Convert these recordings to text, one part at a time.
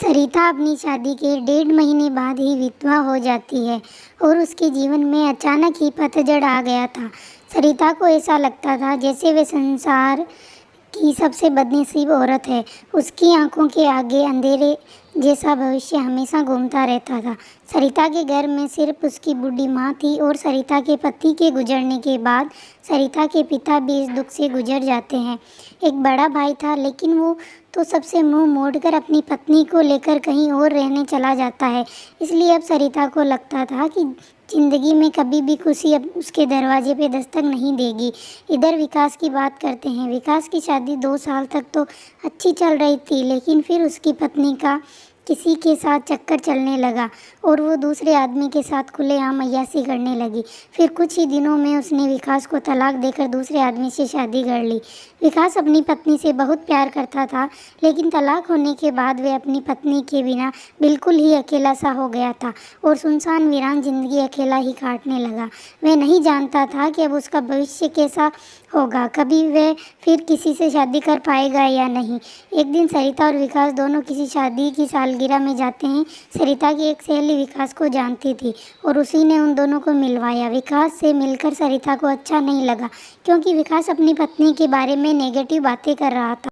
सरिता अपनी शादी के 1.5 महीने बाद ही विधवा हो जाती है और उसके जीवन में अचानक ही पतझड़ आ गया था। सरिता को ऐसा लगता था जैसे वे संसार की सबसे बदनसीब औरत है। उसकी आंखों के आगे अंधेरे जैसा भविष्य हमेशा घूमता रहता था। सरिता के घर में सिर्फ उसकी बूढ़ी माँ थी और सरिता के पति के गुजरने के बाद सरिता के पिता भी इस दुख से गुजर जाते हैं। एक बड़ा भाई था, लेकिन वो तो सबसे मुंह मोड़कर अपनी पत्नी को लेकर कहीं और रहने चला जाता है। इसलिए अब सरिता को लगता था कि जिंदगी में कभी भी खुशी अब उसके दरवाजे पे दस्तक नहीं देगी। इधर विकास की बात करते हैं। विकास की शादी 2 साल तक तो अच्छी चल रही थी, लेकिन फिर उसकी पत्नी का किसी के साथ चक्कर चलने लगा और वो दूसरे आदमी के साथ खुलेआम अय्याशी करने लगी। फिर कुछ ही दिनों में उसने विकास को तलाक देकर दूसरे आदमी से शादी कर ली। विकास अपनी पत्नी से बहुत प्यार करता था, लेकिन तलाक होने के बाद वह अपनी पत्नी के बिना बिल्कुल ही अकेला सा हो गया था और सुनसान वीरान जिंदगी अकेला ही काटने लगा। वह नहीं जानता था कि अब उसका भविष्य कैसा होगा, कभी वह फिर किसी से शादी कर पाएगा या नहीं। एक दिन सरिता और विकास दोनों किसी शादी की सालगिरह में जाते हैं। सरिता की एक सहेली विकास को जानती थी और उसी ने उन दोनों को मिलवाया। विकास से मिलकर सरिता को अच्छा नहीं लगा, क्योंकि विकास अपनी पत्नी के बारे में नेगेटिव बातें कर रहा था।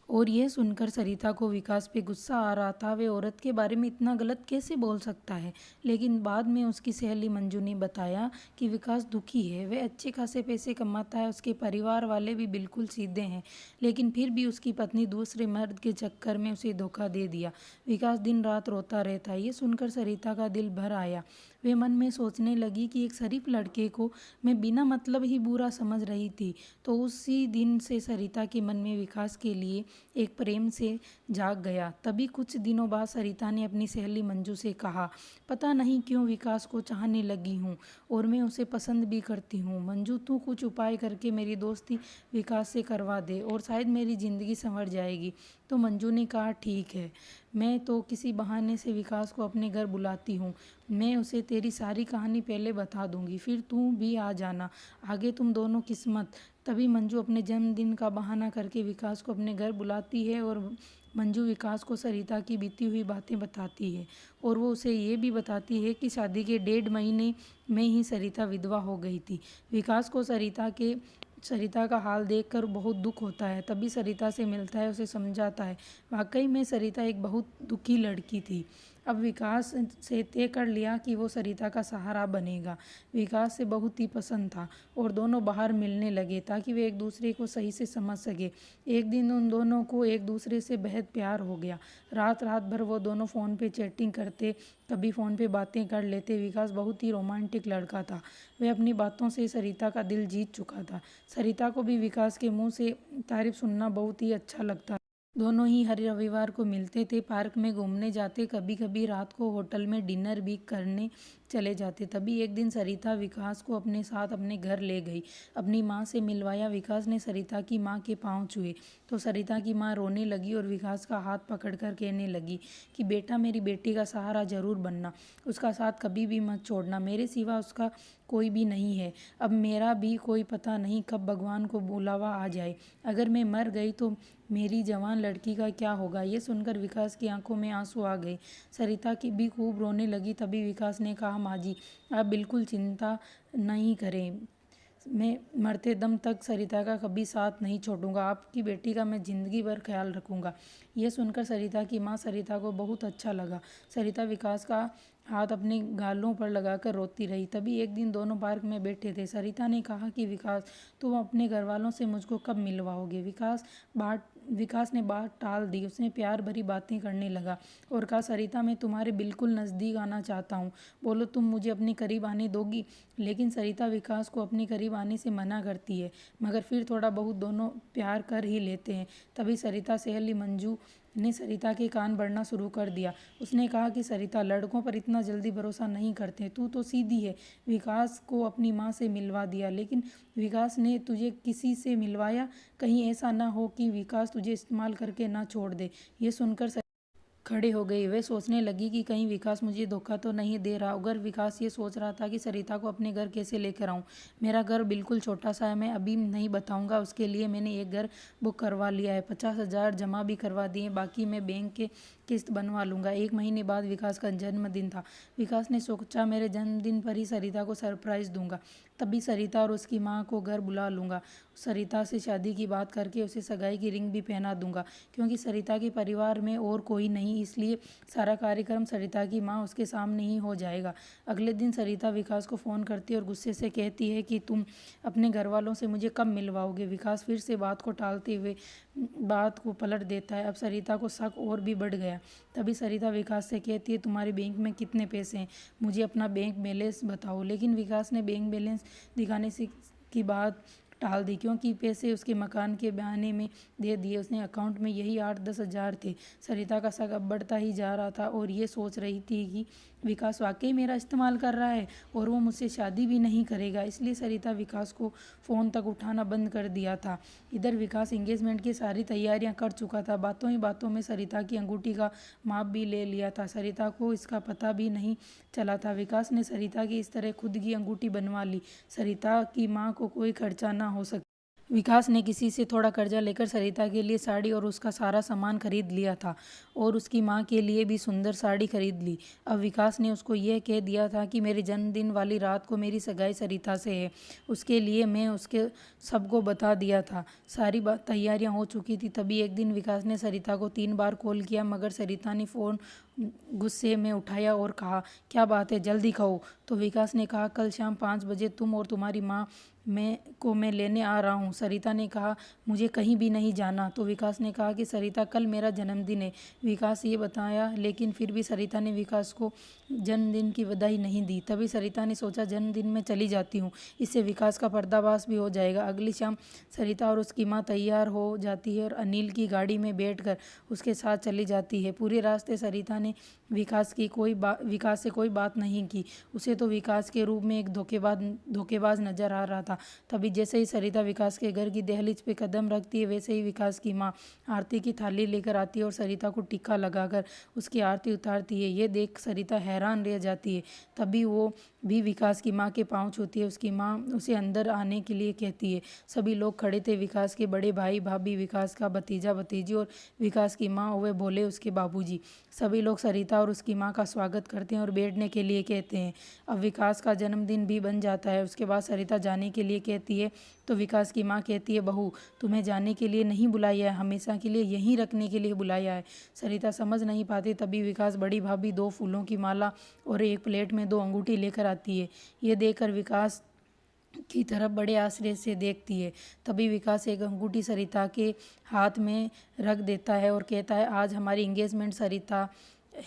और यह सुनकर सरिता को विकास पे गुस्सा आ रहा था। वे औरत के बारे में इतना गलत कैसे बोल सकता है। लेकिन बाद में उसकी सहेली मंजू ने बताया कि विकास दुखी है, वह अच्छे खासे पैसे कमाता है, उसके परिवार वाले भी बिल्कुल सीधे हैं, लेकिन फिर भी उसकी पत्नी दूसरे मर्द के चक्कर में उसे धोखा दे दिया। विकास दिन रात रोता रहता है। ये सुनकर सरिता का दिल भर आया। वे मन में सोचने लगी कि एक शरीफ लड़के को मैं बिना मतलब ही बुरा समझ रही थी। तो उसी दिन से सरिता के मन में विकास के लिए एक प्रेम से जाग गया। तभी कुछ दिनों बाद सरिता ने अपनी सहेली मंजू से कहा, पता नहीं क्यों विकास को चाहने लगी हूँ और मैं उसे पसंद भी करती हूँ। मंजू, तू कुछ उपाय करके मेरी दोस्ती विकास से करवा दे और शायद मेरी ज़िंदगी संवर जाएगी। तो मंजू ने कहा, ठीक है, मैं तो किसी बहाने से विकास को अपने घर बुलाती हूँ। मैं उसे तेरी सारी कहानी पहले बता दूंगी, फिर तू भी आ जाना, आगे तुम दोनों किस्मत। तभी मंजू अपने जन्मदिन का बहाना करके विकास को अपने घर बुलाती है और मंजू विकास को सरिता की बीती हुई बातें बताती है और वो उसे ये भी बताती है कि शादी के 1.5 महीने में ही सरिता विधवा हो गई थी। विकास को सरिता का हाल देखकर बहुत दुख होता है। तभी सरिता से मिलता है, उसे समझाता है। वाकई में सरिता एक बहुत दुखी लड़की थी। अब विकास से तय कर लिया कि वो सरिता का सहारा बनेगा। विकास से बहुत ही पसंद था और दोनों बाहर मिलने लगे ताकि वे एक दूसरे को सही से समझ सके। एक दिन उन दोनों को एक दूसरे से बेहद प्यार हो गया। रात रात भर वो दोनों फ़ोन पे चैटिंग करते, कभी फ़ोन पे बातें कर लेते। विकास बहुत ही रोमांटिक लड़का था। वह अपनी बातों से सरिता का दिल जीत चुका था। सरिता को भी विकास के मुंह से तारीफ सुनना बहुत ही अच्छा लगता। दोनों ही हर रविवार को मिलते थे, पार्क में घूमने जाते, कभी कभी रात को होटल में डिनर भी करने चले जाते। तभी एक दिन सरिता विकास को अपने साथ अपने घर ले गई, अपनी माँ से मिलवाया। विकास ने सरिता की माँ के पाँव छुए तो सरिता की माँ रोने लगी और विकास का हाथ पकड़कर कहने लगी कि बेटा, मेरी बेटी का सहारा जरूर बनना, उसका साथ कभी भी मत छोड़ना, मेरे सिवा उसका कोई भी नहीं है। अब मेरा भी कोई पता नहीं कब भगवान को बुलावा आ जाए, अगर मैं मर गई तो मेरी जवान लड़की का क्या होगा। ये सुनकर विकास की आंखों में आंसू आ गए। सरिता की भी खूब रोने लगी। तभी विकास ने कहा, माँ जी, आप बिल्कुल चिंता नहीं करें, मैं मरते दम तक सरिता का कभी साथ नहीं छोड़ूंगा, आपकी बेटी का मैं ज़िंदगी भर ख्याल रखूंगा। यह सुनकर सरिता की माँ सरिता को बहुत अच्छा लगा। सरिता विकास का हाथ अपने गालों पर लगाकर रोती रही। तभी एक दिन दोनों पार्क में बैठे थे। सरिता ने कहा कि विकास, तुम अपने घर वालों से मुझको कब मिलवाओगे। विकास ने बात टाल दी। उसने प्यार भरी बातें करने लगा और कहा, सरिता, मैं तुम्हारे बिल्कुल नज़दीक आना चाहता हूँ, बोलो तुम मुझे अपने करीब आने दोगी। लेकिन सरिता विकास को अपने करीब आने से मना करती है, मगर फिर थोड़ा बहुत दोनों प्यार कर ही लेते हैं। तभी सरिता सहेली मंजू ने सरिता के कान भरना शुरू कर दिया। उसने कहा कि सरिता, लड़कों पर इतना जल्दी भरोसा नहीं करते, तू तो सीधी है। विकास को अपनी माँ से मिलवा दिया, लेकिन विकास ने तुझे किसी से मिलवाया, कहीं ऐसा ना हो कि विकास तुझे इस्तेमाल करके ना छोड़ दे। ये सुनकर खड़े हो गई। वह सोचने लगी कि कहीं विकास मुझे धोखा तो नहीं दे रहा। अगर विकास ये सोच रहा था कि सरिता को अपने घर कैसे लेकर आऊं। मेरा घर बिल्कुल छोटा सा है, मैं अभी नहीं बताऊंगा। उसके लिए मैंने एक घर बुक करवा लिया है, 50,000 जमा भी करवा दिए, बाकी मैं बैंक के किस्त बनवा लूंगा। 1 महीने बाद विकास का जन्मदिन था। विकास ने सोचा मेरे जन्मदिन पर ही सरिता को सरप्राइज दूंगा, तभी सरिता और उसकी माँ को घर बुला लूंगा। सरिता से शादी की बात करके उसे सगाई की रिंग भी पहना दूंगा, क्योंकि सरिता के परिवार में और कोई नहीं, इसलिए सारा कार्यक्रम सरिता की माँ उसके सामने ही हो जाएगा। अगले दिन सरिता विकास को फ़ोन करती है और गुस्से से कहती है कि तुम अपने घर वालों से मुझे कब मिलवाओगे। विकास फिर से बात को टालते हुए बात को पलट देता है। अब सरिता को शक और भी बढ़ गया। तभी सरिता विकास से कहती है तुम्हारे बैंक में कितने पैसे हैं, मुझे अपना बैंक बैलेंस बताओ। लेकिन विकास ने बैंक बैलेंस दिखाने से की बात टाल दी, क्योंकि पैसे उसके मकान के बहाने में दे दिए उसने। अकाउंट में यही 8-10 हज़ार थे। सरिता का शक अब बढ़ता ही जा रहा था और ये सोच रही थी कि विकास वाकई मेरा इस्तेमाल कर रहा है और वो मुझसे शादी भी नहीं करेगा। इसलिए सरिता विकास को फ़ोन तक उठाना बंद कर दिया था। इधर विकास एंगेजमेंट की सारी तैयारियां कर चुका था। बातों ही बातों में सरिता की अंगूठी का माप भी ले लिया था। सरिता को इसका पता भी नहीं चला था। विकास ने सरिता की इस तरह खुद की अंगूठी बनवा ली, सरिता की माँ को कोई खर्चा ना हो सके। विकास ने किसी से थोड़ा कर्जा लेकर सरिता के लिए साड़ी और उसका सारा सामान खरीद लिया था और उसकी माँ के लिए भी सुंदर साड़ी खरीद ली। अब विकास ने उसको यह कह दिया था कि मेरे जन्मदिन वाली रात को मेरी सगाई सरिता से है। उसके लिए मैं उसके सबको बता दिया था। सारी तैयारियां हो चुकी थी। तभी एक दिन विकास ने सरिता को 3 बार कॉल किया, मगर सरिता ने फ़ोन गुस्से में उठाया और कहा क्या बात है, जल्दी कहो। तो विकास ने कहा कल शाम 5 बजे तुम और तुम्हारी माँ मैं लेने आ रहा हूँ। सरिता ने कहा मुझे कहीं भी नहीं जाना। तो विकास ने कहा कि सरिता कल मेरा जन्मदिन है। विकास ये बताया, लेकिन फिर भी सरिता ने विकास को जन्मदिन की बधाई नहीं दी। तभी सरिता ने सोचा जन्मदिन में चली जाती हूँ, इससे विकास का पर्दाफाश भी हो जाएगा। अगली शाम सरिता और उसकी माँ तैयार हो जाती है और अनिल की गाड़ी में बैठकर उसके साथ चली जाती है। पूरे रास्ते सरिता ने विकास से कोई बात नहीं की। उसे तो विकास के रूप में एक धोखेबाज नजर आ रहा था। तभी जैसे ही सरिता विकास के घर की दहलीज पे कदम रखती है, वैसे ही विकास की माँ आरती की थाली लेकर आती है और सरिता को टीका लगाकर उसकी आरती उतारती है। ये देख सरिता हैरान रह जाती है। तभी वो भी विकास की माँ के पाँव छूती है। उसकी माँ उसे अंदर आने के लिए कहती है। सभी लोग खड़े थे, विकास के बड़े भाई भाभी, विकास का भतीजा भतीजी और विकास की माँ वे बोले उसके बाबूजी। सभी लोग सरिता और उसकी माँ का स्वागत करते हैं और बैठने के लिए कहते हैं। अब विकास का जन्मदिन भी बन जाता है। उसके बाद सरिता जाने के लिए कहती है तो विकास की माँ कहती है बहू तुम्हें जाने के लिए नहीं बुलाया है, हमेशा के लिए यहीं रखने के लिए बुलाया है। सरिता समझ नहीं पाती। तभी विकास बड़ी भाभी 2 फूलों की माला और एक प्लेट में 2 अंगूठी लेकर आती है। ये देखकर विकास की तरफ बड़े आश्चर्य से देखती है। तभी विकास एक अंगूठी सरिता के हाथ में रख देता है और कहता है आज हमारी एंगेजमेंट सरिता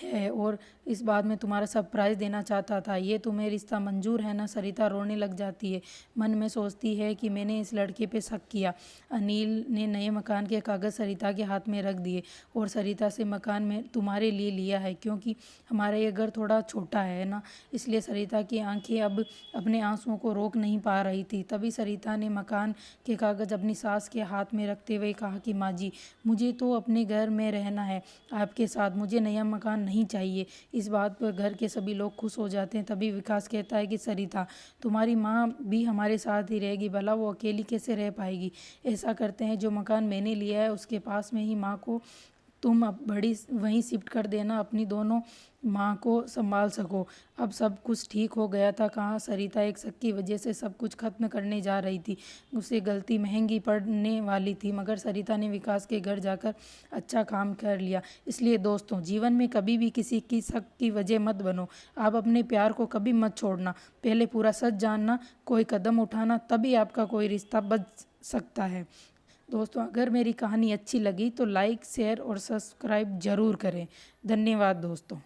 है और इस बात में तुम्हारा सरप्राइज़ देना चाहता था। ये तुम्हें रिश्ता मंजूर है ना। सरिता रोने लग जाती है। मन में सोचती है कि मैंने इस लड़के पे शक किया। अनिल ने नए मकान के कागज़ सरिता के हाथ में रख दिए और सरिता से मकान में तुम्हारे लिए लिया है, क्योंकि हमारा ये घर थोड़ा छोटा है ना। इसलिए सरिता की आंखें अब अपने आंसुओं को रोक नहीं पा रही थी। तभी सरिता ने मकान के कागज़ अपनी सास के हाथ में रखते हुए कहा कि माँ जी मुझे तो अपने घर में रहना है आपके साथ, मुझे नया मकान नहीं चाहिए। इस बात पर घर के सभी लोग खुश हो जाते हैं। तभी विकास कहता है कि सरिता तुम्हारी माँ भी हमारे साथ ही रहेगी, भला वो अकेली कैसे रह पाएगी। ऐसा करते हैं जो मकान मैंने लिया है उसके पास में ही माँ को तुम अब बड़ी वहीं शिफ्ट कर देना, अपनी दोनों माँ को संभाल सको। अब सब कुछ ठीक हो गया था। कहाँ सरिता एक शक की वजह से सब कुछ खत्म करने जा रही थी। उसे गलती महंगी पड़ने वाली थी, मगर सरिता ने विकास के घर जाकर अच्छा काम कर लिया। इसलिए दोस्तों जीवन में कभी भी किसी की शक की वजह मत बनो। आप अपने प्यार को कभी मत छोड़ना। पहले पूरा सच जानना, कोई कदम उठाना, तभी आपका कोई रिश्ता बच सकता है। दोस्तों अगर मेरी कहानी अच्छी लगी तो लाइक शेयर और सब्सक्राइब ज़रूर करें। धन्यवाद दोस्तों।